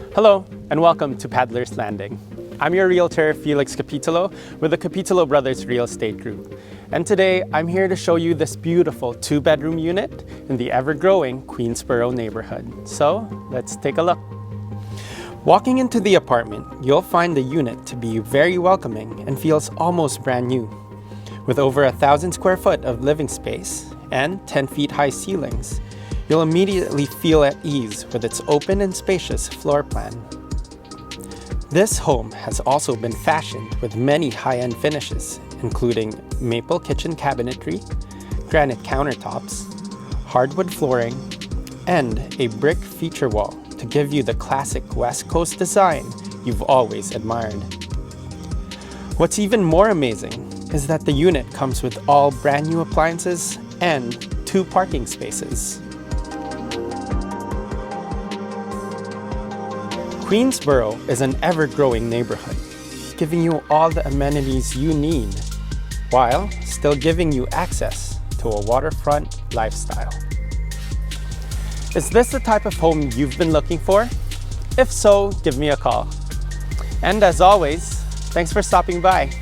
Hello, and welcome to Paddler's Landing. I'm your realtor, Felix Capitolo, with the Capitolo Brothers Real Estate Group. And today, I'm here to show you this beautiful 2-bedroom unit in the ever-growing Queensborough neighborhood. So, let's take a look. Walking into the apartment, you'll find the unit to be very welcoming and feels almost brand new. With over 1,000 square foot of living space and 10 feet high ceilings, you'll immediately feel at ease with its open and spacious floor plan. This home has also been fashioned with many high-end finishes, including maple kitchen cabinetry, granite countertops, hardwood flooring, and a brick feature wall to give you the classic West Coast design you've always admired. What's even more amazing is that the unit comes with all brand new appliances and 2 parking spaces. Queensborough is an ever-growing neighborhood, giving you all the amenities you need, while still giving you access to a waterfront lifestyle. Is this the type of home you've been looking for? If so, give me a call. And as always, thanks for stopping by.